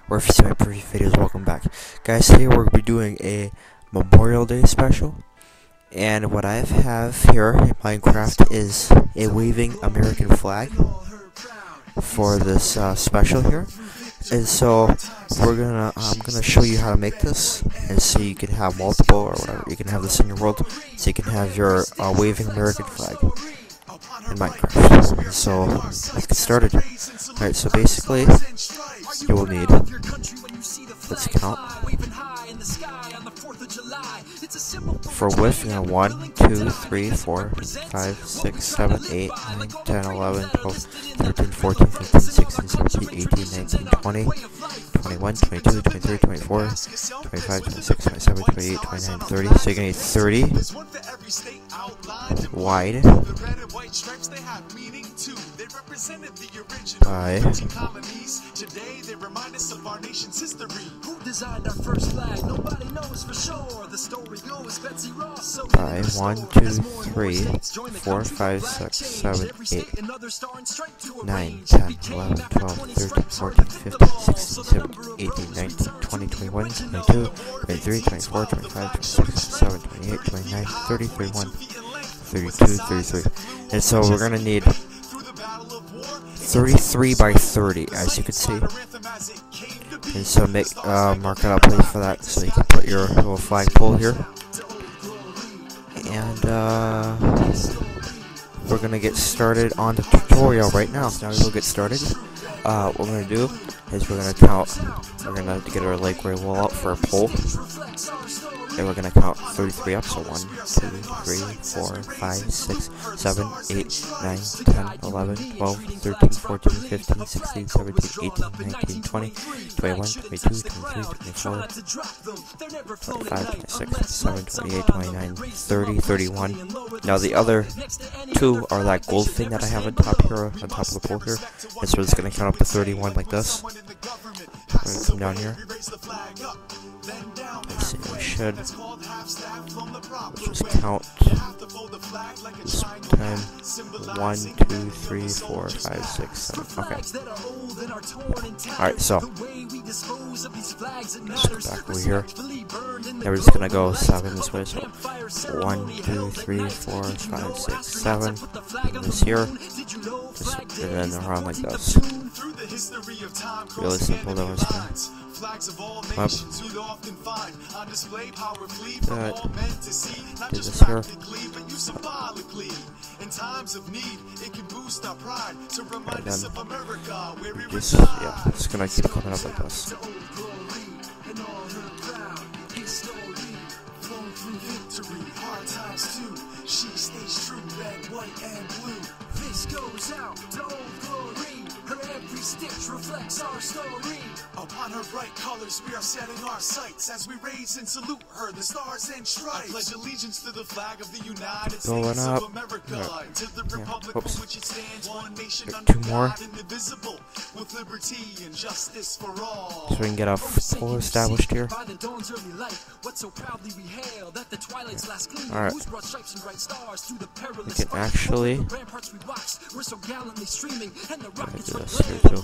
or if you see my previous videos, welcome back. Guys, today we're going to be doing a Memorial Day special, and what I have here in Minecraft is a waving American flag for this special here. And so I'm gonna show you how to make this, and so you can have multiple or whatever. You can have this in your world, so you can have your waving American flag in Minecraft. So let's get started. Alright, so basically you will need, let's count. For width, you know, 1, 2, 3, 4, 5, 6, 7, 8, 9, 10, 11, 12, 13, 14, 15, 16, 17, 18, 19, 20, 21, 22, 23, 24, 25, 26, 27, 28, 29, 30. So you're gonna need 30 wide by 1, 2, 3, 4, 5, 6, 7, 8, 9, 10, 11, 12, 13, 14, 15, 16, 17, 18, 19, 20, 21, 22, 23, 24, 25, 26, 27, 28, 29, 30, 31, 32, 33. And so we're gonna need 33 by 30, as you can see. And so mark out a place for that, so you can put your little flagpole here. And we're gonna get started on the tutorial right now. So now we'll get started. What we're gonna do is we're gonna count. We're gonna get our lake gray wall out for a pole. And we're gonna count 33 up, so 1, 2, 3, 4, 5, 6, 7, 8, 9, 10, 11, 12, 13, 14, 15, 16, 17, 18, 19, 20, 21, 22, 23, 24, 25, 26, 27, 28, 29, 30, 31. Now the other two are that gold thing that I have on top here, on top of the pole here. And so it's gonna count up to 31 like this. I'm gonna come down here. Let's see, we should just count this time. 1, 2, 3, 4, 5, 6, 7. Okay. Alright, so let's go back over here. Now we're just gonna go 7 this way. So 1, 2, 3, 4, 5, 6, 7. And this here. And then around like this. Really simple though, isn't it? Up. That. Do this here. And then just gonna keep coming up like this. She stays true, red, white, and blue. This goes out to Old Glory. Her every stitch reflects our story. Upon her bright colors, we are setting our sights as we raise and salute her, the stars and stripes. I pledge allegiance to the flag of the United States of America, and to the republic for which it stands, one nation under God, indivisible, with liberty and justice for all. So we can get a pole established here. Alright. We can actually do this here too.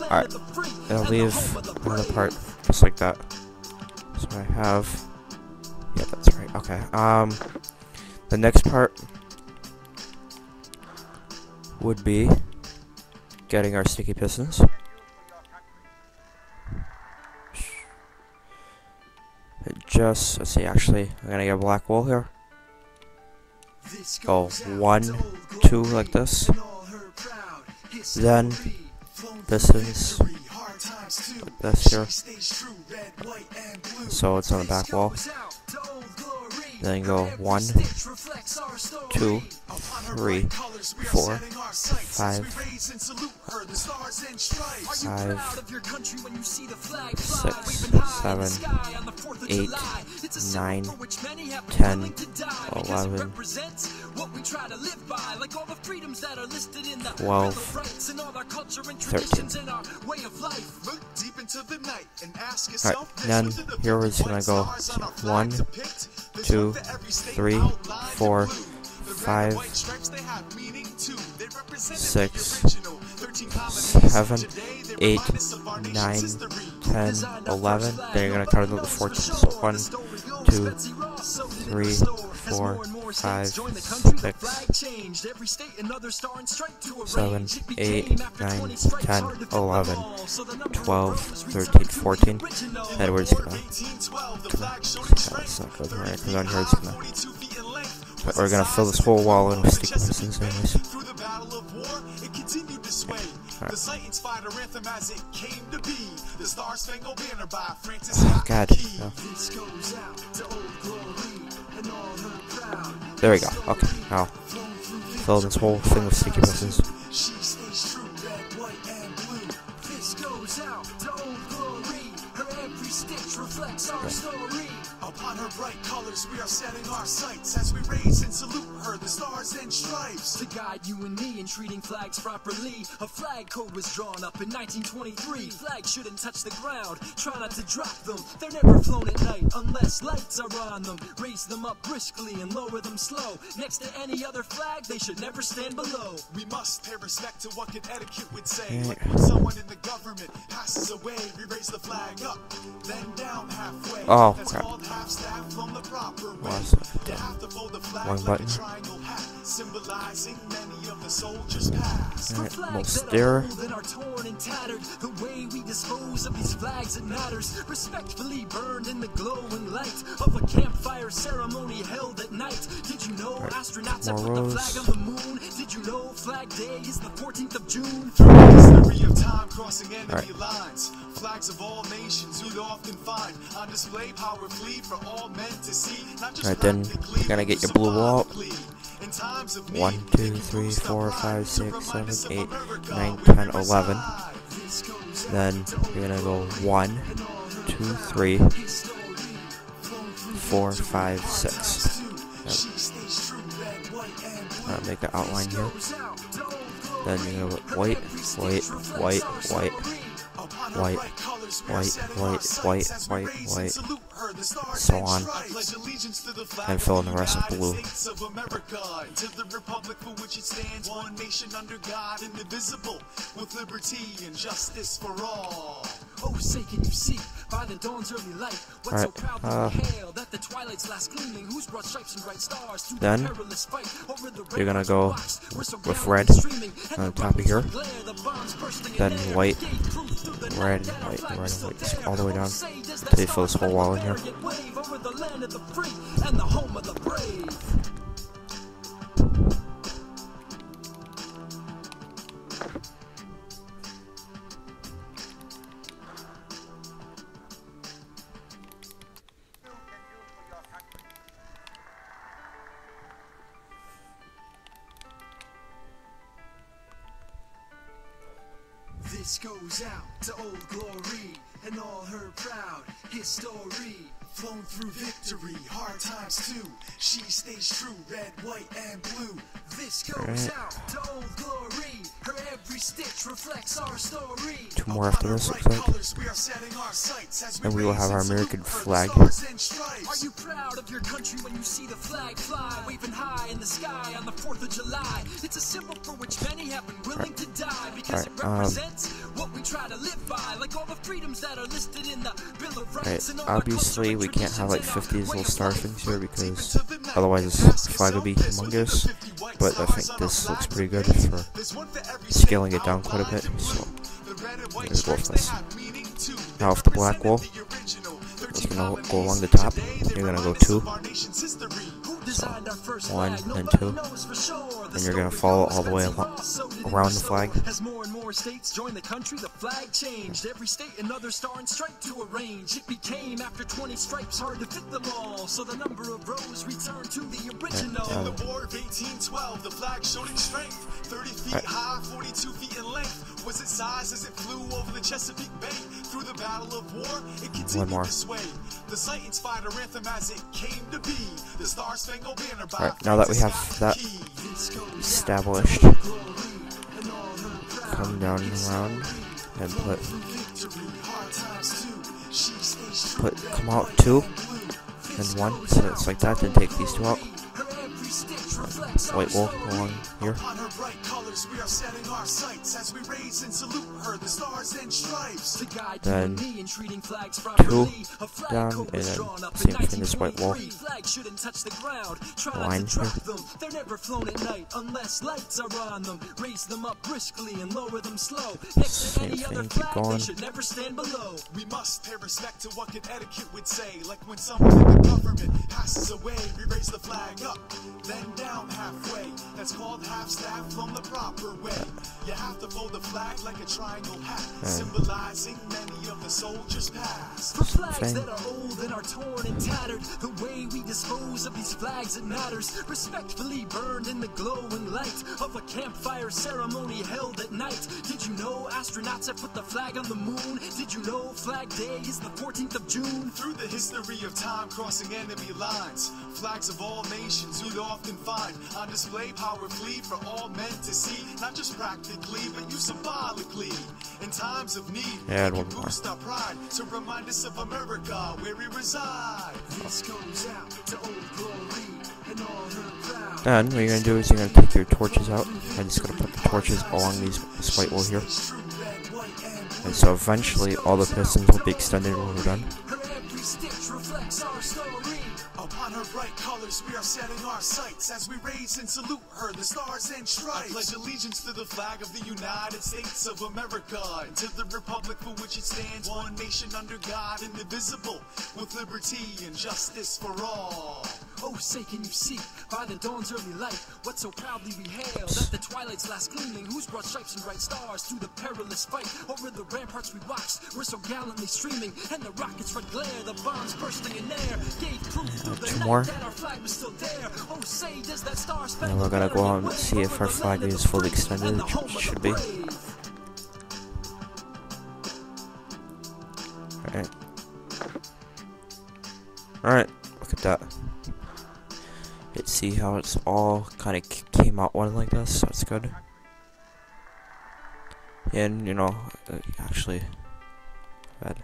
Alright, I'll leave another part just like that. So I have, yeah, that's right. Okay. The next part would be getting our sticky pistons. Let's see, actually, I'm gonna get a black wool here. Go 1, 2 like this. Then this is like this here. So it's on the back wall. Then go 1, 2, 3, 4, 5, 6, 7, 8, 9, 10, 11, 12, 13. Alright, then here we're just gonna go 1, 2, 3, 4, 5, 6, 7, 8, 9, 10, 11. Then you're gonna count another 14. So 1, 2, 3, 4, 5, 6, 7, 8, 9, 10, 11, 12, 13, 14. And we're just gonna come down here. We're gonna fill this whole wall in with sticky pistons anyways. Oh, God. No. There we go. Okay, now fill this whole thing with sticky pistons. Upon her bright colors, we are setting our sights as we raise and salute her, the stars and stripes. To guide you and me in treating flags properly, a flag code was drawn up in 1923. Flags shouldn't touch the ground, try not to drop them. They're never flown at night unless lights are on them. Raise them up briskly and lower them slow. Next to any other flag, they should never stand below. We must pay respect to what good etiquette would say. Like when someone in the government passes away, we raise the flag up, then down halfway. Oh, crap. One button. Alright, almost there. The way we dispose of these flags, it matters. Respectfully burned in the glowing light of a campfire ceremony held at night. Did you know astronauts have put the flag on the moon? Did you know Flag Day is the 14th of June? Through the history of time crossing enemy lines, flags of all nations you'd often find on display powerfully for all men to see. Alright, then you're gonna get your blue wall. 1, 2, 3, 4, 5, 6, 7, 8, 9, 10, 11. Then you're gonna go 1, 2, 3, 4, 5, 6. Make an outline here. Then you're gonna go white, white, white, white, white, white, white, white, white, white, so on, and fill in the rest with blue. Oh, say can you see by the dawn's early light what's so proud to hail that the twilight's last gleaming, who's brought stripes and bright stars through the perilous fight over the you're gonna go with red on the top of here, then white, red, white, red, white, all the way down until you fill this whole wall in here. This goes out to Old Glory and all her proud history. Flown through victory, hard times too. She stays true, red, white, and blue. This goes out to Old Glory. Her every stitch reflects our story. 2 more after this, looks like. And we will have our American flag. Are you proud of your country when you see the flag fly, waving high in the sky on the 4th of July? It's a symbol for which many have been willing to die because it represents what we try to live by, like all the freedoms that are listed in the Bill of Rights. Obviously, we can't have like 50 little star things here because otherwise this flag would be humongous. But I think this looks pretty good for scaling it down quite a bit. So let's go with this. Now with the black wool, it's gonna go along the top. You're gonna go 2. So 1 and 2. Then you're gonna follow all the way around the flag. As more and more states join the country, the flag changed. Every state another star and stripe to arrange. It became after 20 stripes hard to fit them all. So the number of rows returned to the original. In the War of 1812, the flag showed its strength. 30 feet high, 42 feet in length. Was its size as it flew over the Chesapeake Bay. Through the battle of war, it continued to sway. The sight inspired our anthem as it came to be. The Star Spangled Banner by Alright, now that we have that established, come down around and come out 2 and 1, so it's like that, then take these 2 out. white wall along here. On her bright colors, we are setting our sights as we raise and salute her, the stars and stripes. To guide you and me in treating flags properly. A flag down, code and was then drawn up same in thing as white wall. 1923. Flags shouldn't touch the ground. Try Line not to drop them. They're never flown at night unless lights are on them. Raise them up briskly and lower them slow. Next to any other flag, they should never stand below. We must pay respect to what good etiquette would say. Like when someone in the government passes away, we raise the flag up, then down halfway. That's called half staff flown the proper way. You have to fold the flag like a triangle hat, symbolizing many of the soldiers past. For flags that are old and are torn and tattered, the way we dispose of these flags, it matters. Respectfully burned in the glowing light of a campfire ceremony held at night. Did you know astronauts have put the flag on the moon? Did you know Flag Day is the 14th of June? Through the history of time crossing enemy lines, flags of all nations you'd often find on display powerfully for all men to see. Not just practically, but you symbolically. In times of need, yeah, we can boost our pride to remind us of America, where we reside. This goes out to old glory and all her proud. Then what you're gonna do is you're gonna take your torches out. I'm just gonna put the torches along this white wall here. And so eventually all the pistons will be extended when we're done. Upon her bright colors, we are setting our sights as we raise and salute her, the stars and stripes. I pledge allegiance to the flag of the United States of America and to the republic for which it stands, one nation under God, indivisible, with liberty and justice for all. Oh, say can you see, by the dawn's early light, what so proudly we hail, that the twilight's last gleaming, whose broad stripes and bright stars, through the perilous fight, over the ramparts we watched, were so gallantly streaming, and the rockets' red glare, the bombs bursting in air, gave proof through the night that our flag was still there. Oh, say does that star spangled And we're gonna go on and see if our flag is fully extended, which it should be. Alright, look at that. Let's see how it's all kind of came out one like this, so it's good. And, you know, actually, bad.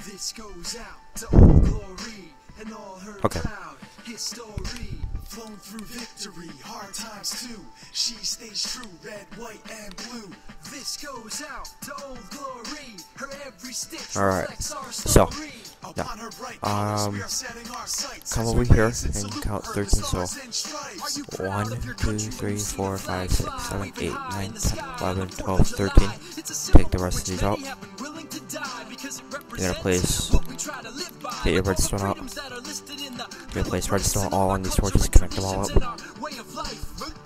This goes out to old glory and all her proud history. Flown through victory, hard times too. She stays true, red, white, and blue. This goes out to old glory. Her every stitch reflects our story. Now, come over here and count 13. So 1, 2, 3, 4, 5, 6, 7, 8, 9, 10, 11, 12, 13. Take the rest of these out. You're gonna place, get your redstone out. You're gonna place redstone all on these torches, connect them all up.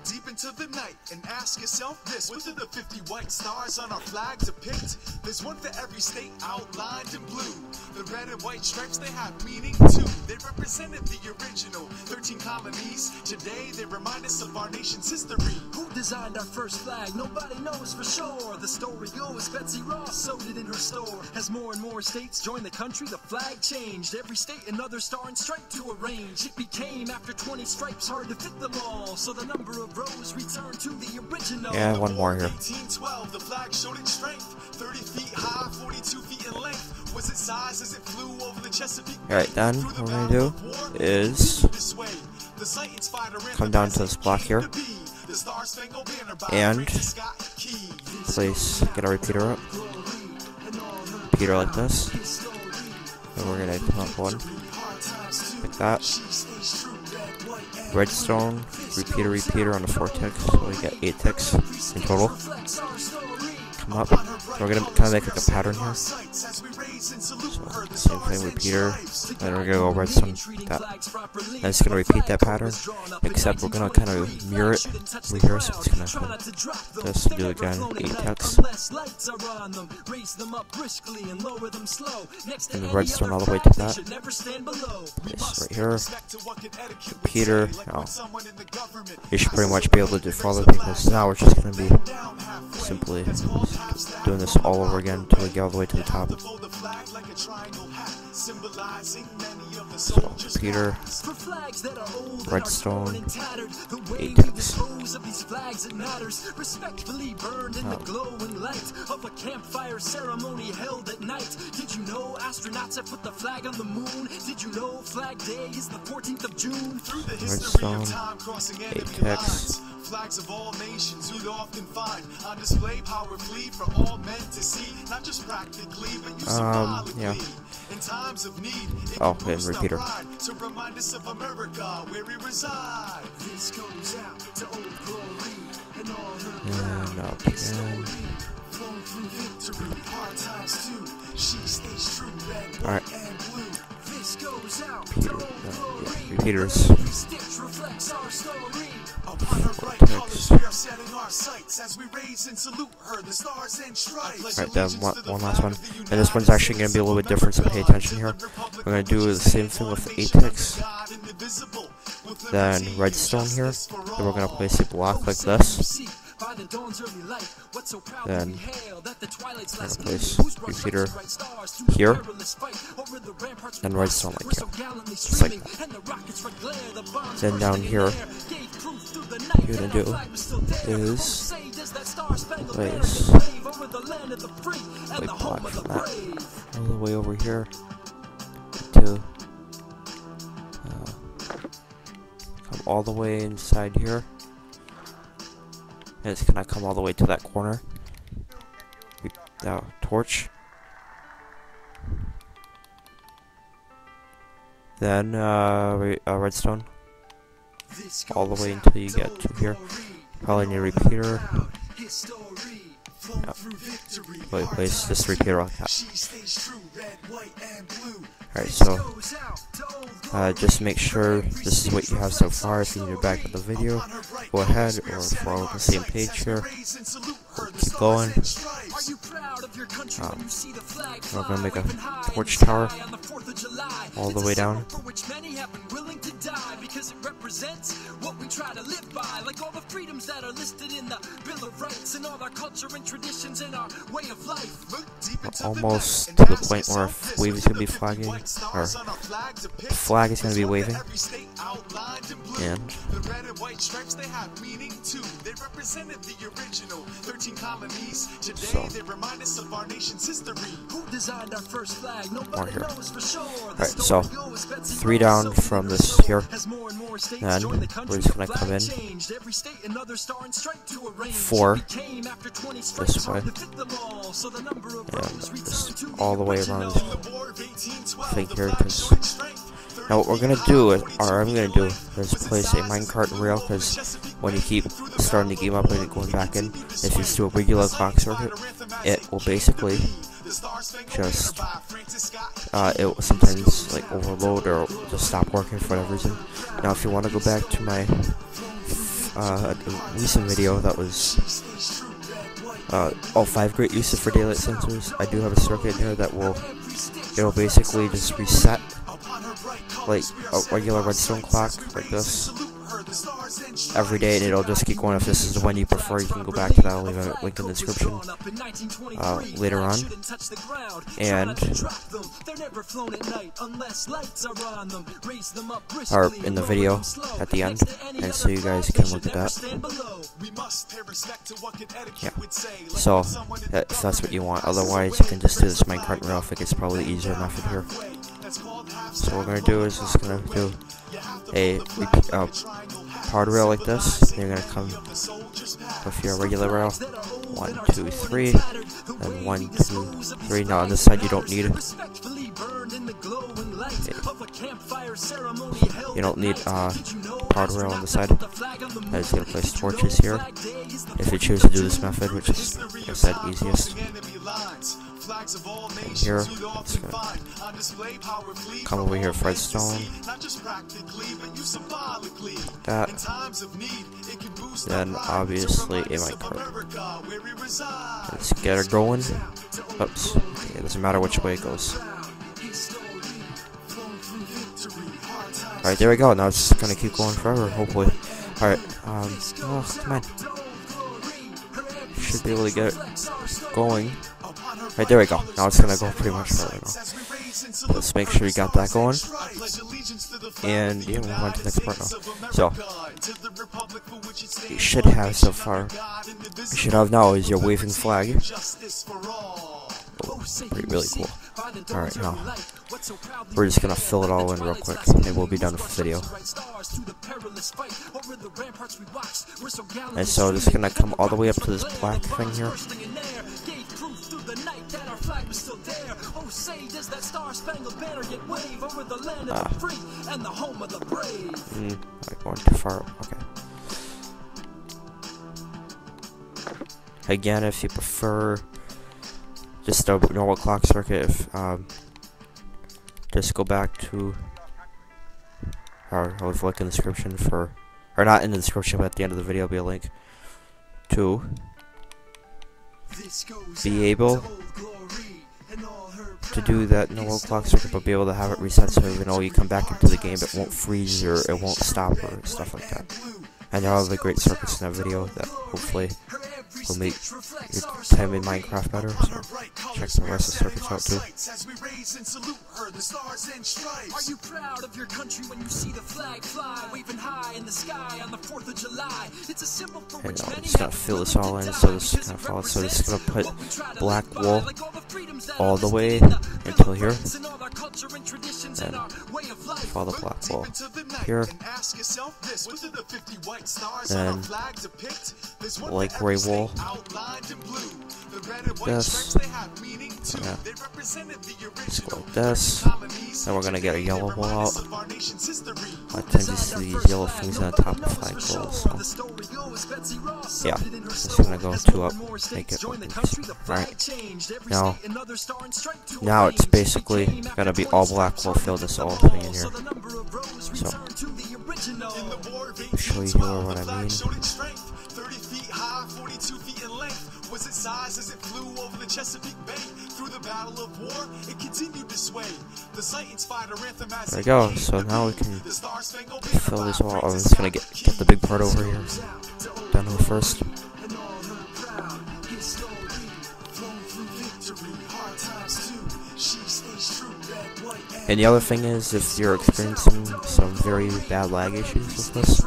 Deep into the night and ask yourself this: which of the 50 white stars on our flag depict? There's one for every state outlined in blue. The red and white stripes, they have meaning too. They represented the original 13 colonies. Today they remind us of our nation's history. Who designed our first flag? Nobody knows for sure. The story goes Betsy Ross sewed it in her store. As more and more states joined the country, the flag changed. Every state another star and stripe to arrange. It became, after 20 stripes, hard to fit them all. So the number of rows returned to the original. Yeah, one more here. 1812, the flag showed its strength. 30 feet high, 42 feet in length. Was its size as it flew over the Chesapeake Bay. Alright, then what we're gonna do is come down to this block here and place, get our repeater up. Repeater like this. And we're gonna come up one like that. Redstone, repeater on the 4 ticks, so we get 8 ticks in total. Come up. We're gonna kind of make like a pattern here. So, same thing, repeater, then we're gonna go redstone like that. And it's gonna repeat that pattern, except we're gonna kind of mirror it over here, so it's gonna just do again 8 ticks. And the redstone all the way to that. This right here. Repeater. Oh. You should pretty much be able to follow because now we're just gonna be simply doing this all over again until we get all the way to the top. So, repeater, redstone, 8 ticks. pose of these flags it matters, respectfully burned in the glowing light of a campfire ceremony held at night. Did you know astronauts have put the flag on the moon? Did you know Flag Day is the 14th of June? Through the history of time crossing enemy lines, flags of all nations you'd often find on display powerfully for all men to see, not just practically but you symbolically. In times of need, repeater. To remind us of America, where we reside. This goes out to old glory and all her up again. Flown through victory, hard times too. She stays true, red, white, and blue. This goes out to old glory. Repeaters. Stitch reflects our story. Upon her bright colors, we are setting our sights as we raise and salute her, the stars and stripes. Alright, then one last one. And this one's actually going to be a little bit different, so pay attention here. We're going to do the same thing with 8 ticks. Then redstone here. Then we're going to place a block like this. Then we're going to place repeater here. And redstone like here. Just like that. Then down here, what you're going to do is place a block from that all the way over here to come all the way inside here, and it's gonna come all the way to that corner. Now torch, then redstone all the way until you get to here. Probably need a repeater. Yep. Place this repeater like that. Alright, so just make sure this is what you have so far. If you need to back up the video, go ahead, or follow the same page here. Keep going. We're going to make a torch tower all the way down. Because it represents what we try to live by, like all the freedoms that are listed in the Bill of Rights and all our culture and traditions and our way of life. Almost to the point where a wave is going to be flagging, or the flag is going to be waving. And the red and white stripes, they have meaning too. They represented the original 13 colonies. Today they remind us of our nation's history. Who designed our first flag? Nobody knows for sure. Alright, so 3 down from this here. Then we're just gonna come in 4 this way, and just all the way around this thing here. Because now what we're gonna do is, or I'm gonna do, is place a minecart rail, because when you keep starting the game up and going back in, if you do a regular clock circuit, it will basically just it will sometimes like overload or just stop working for whatever reason. Now if you want to go back to my recent video that was all 5 great uses for daylight sensors, I do have a circuit here that it'll basically just reset like a regular redstone clock like this every day, and it'll just keep going. If this is the one you prefer, you can go back to that. I'll leave a link in the description later on, or in the video at the end, and so you guys can look at that. Yeah, so if that's what you want. Otherwise you can just do this minecart rail. I think it's probably the easier method here. So what we're going to do is just going to do a powered rail like this. Then you're going to come with your regular rail. 1, 2, 3, and 1, 2, 3. Now on this side you don't need it. You don't need powered rail on the side. I'm just going to place torches here if you choose to do this method, which is, like I said, easiest. And here, it's gonna come over here, redstone, that, then obviously a minecart. Let's get her going. Oops, it doesn't matter which way it goes. Alright, there we go. Now it's gonna keep going forever, hopefully. Alright, oh, come on. Should be able to get it going. Right, there we go. Now it's gonna go pretty much forever now. Let's make sure you got that going. And yeah, we'll move on to the next part now. So, you should have so far, you should have now is your waving flag. Oh, really cool. Alright, now, we're just gonna fill it all in real quick, and we'll be done with the video. And so, just gonna come all the way up to this black thing here. I'm going too far. Okay. Again, if you prefer just a normal clock circuit, if just go back to, or I'll leave a link in the description for, or not in the description, but at the end of the video will be a link to be able to do that normal clock circuit, but be able to have it reset so even though you come back into the game, it won't freeze or it won't stop or stuff like that. And there are other great circuits in that video that hopefully will make your time in Minecraft better, so check the rest of the circuits out too. Are you proud of your country when you see the flag fly, waving high in the sky on the 4th of July? It's a symbol for which I'm many just gonna fill this all in, so this is gonna follow. So this is gonna put black wool all the way until here, and follow the black wool here, and light gray wool. This, yeah. Just go like this. Then we're gonna get a yellow wool out. I tend to see these yellow things on the top of flagpoles. So yeah, just gonna go 2 up, make it like this. Alright. Now it's basically gonna be all black wool. Fill this whole thing in here. So I'll show you here what I mean. 30 feet high, 42 feet in length. Was its size as it flew over the Chesapeake Bay. Through the battle of war, it continued to sway. The sight inspired a anthem as there we go. So now we can fill this wall. I'm just gonna get the big part over here done with first. And the other thing is, if you're experiencing some very bad lag issues with this,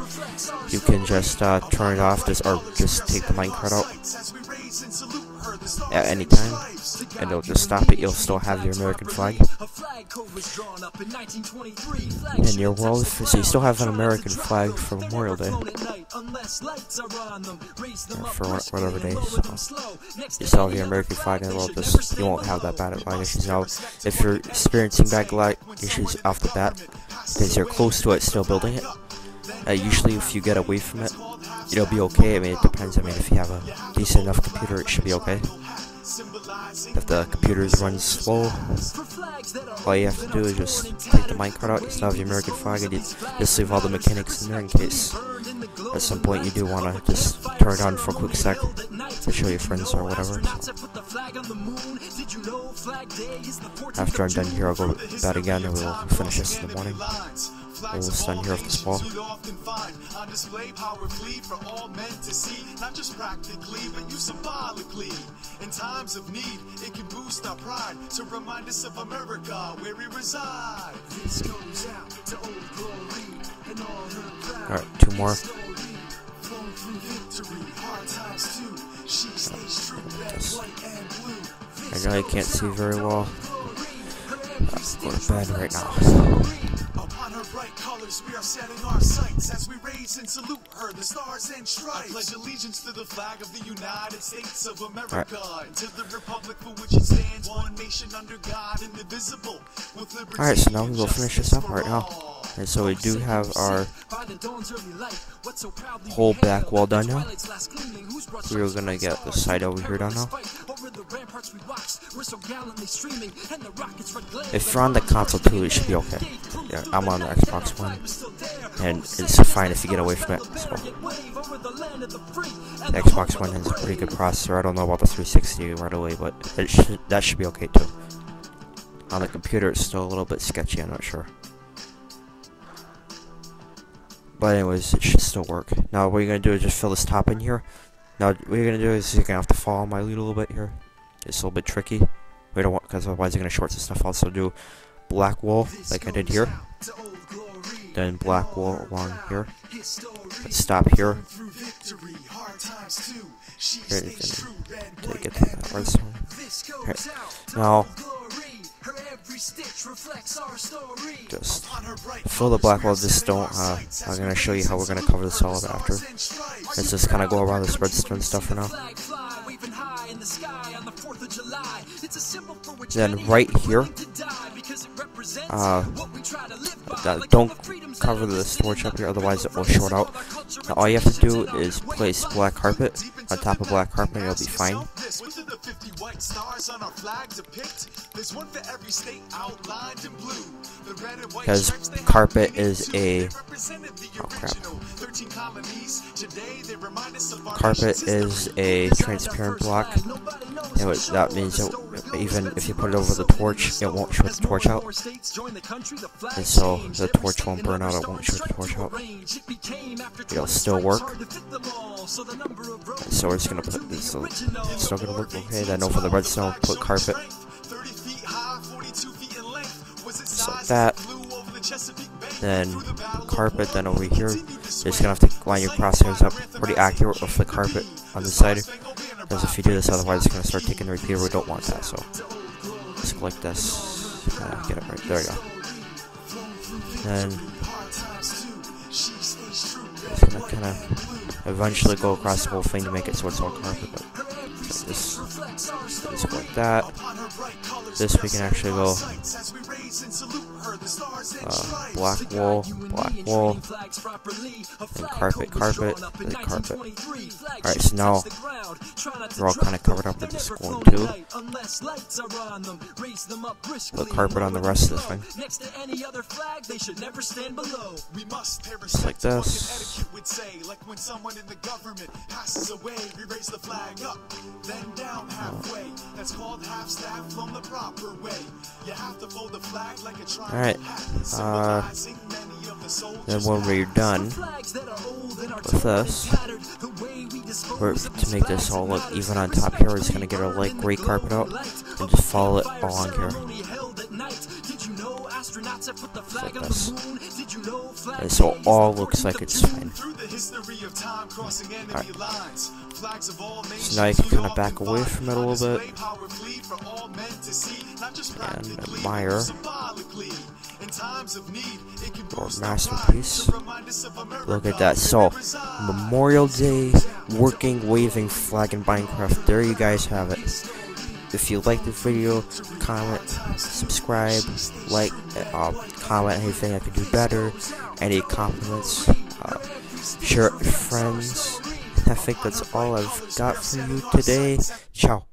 you can just turn it off, or just take the minecart out at any time, and it'll just stop it. You'll still have your American flag in your world, so you still have an American flag for Memorial Day, or for whatever day. So you still have your American flag in the world. Just you won't have that bad lag issues. Now, if you're experiencing bad lag issues off the bat, because you're close to it, still building it, usually if you get away from it, it'll be okay. I mean, it depends. I mean, if you have a decent enough computer, it should be okay. If the computer runs slow, all you have to do is just take the minecart out. You still have your American flag, and you just leave all the mechanics in there in case at some point you do want to just turn it on for a quick sec to show your friends or whatever. So after I'm done here, I'll go to bed again, and we'll finish this in the morning. We'll stand here with this wall. On display, powerfully for all men to see, not just practically, but you symbolically. In times of need, it can boost our pride to remind us of America, where we reside. This goes out to old glory and all her proud. Alright, 2 more. I know you can't see very well. Let's go to bed right now. Bright colors, we are setting our sights as we raise and salute her, the stars and stripes. I pledge allegiance to the flag of the United States of America, and to the republic for which it stands, one nation under God, indivisible, with liberty. Alright, so now we'll finish this up right now. And so we do have our whole back wall done now. We're gonna get the side over here done now. If you're on the console too, it should be okay. Yeah, I'm on the Xbox One, and it's fine if you get away from it. So the Xbox One has a pretty good processor. I don't know about the 360 right away, but that should be okay too. On the computer, it's still a little bit sketchy. I'm not sure. But anyways, it should still work. Now what you're going to do is just fill this top in here. Now what you're going to do is you're going to have to follow my lead a little bit here. It's a little bit tricky. We don't want, because otherwise they're gonna short this stuff out. So do black wool like I did here, then black wool along here. Let's stop here. Here, take it to that redstone. Right. Now, just fill the black wool. Just don't. I'm gonna show you how we're gonna cover this all up after. Let's just kind of go around this redstone stuff for now. Then right here, don't cover the torch up here, otherwise it will short out. Now all you have to do is place black carpet on top of black carpet and you'll be fine. Because carpet is a... oh crap. Carpet is a transparent block. And that means that even if you put it over the torch, it won't short the torch out. And so the torch won't burn out, it won't short the torch out. It'll still work. So we're just gonna put this, so it's still gonna work okay. Then over the redstone, put carpet. Just like that. Then carpet, then over here, you're just gonna have to line your crosshairs up pretty accurate with the carpet on the side. Because if you do this, otherwise it's gonna start taking the repeater. We don't want that, so just click this. Get it right. There you go. Then it's gonna kind of eventually go across the whole thing to make it so it's all carpet. But just like that. This we can actually go black wool, and carpet, and carpet. Alright, so now we're all kind of covered up with this one too. Put carpet on the rest of the thing. Just like this. Alright, then when we're done with this, to make this all look even on top here, we're just going to get our light gray carpet out and just follow it along here. Like this. And so it all looks like it's fine. Alright. So now you can kind of back away from it a little bit and admire our masterpiece. Look at that. So, Memorial Day working waving flag in Minecraft. There you guys have it. If you like the video, comment, subscribe, like, comment anything I could do better, any compliments, share it with friends. I think that's all I've got for you today. Ciao.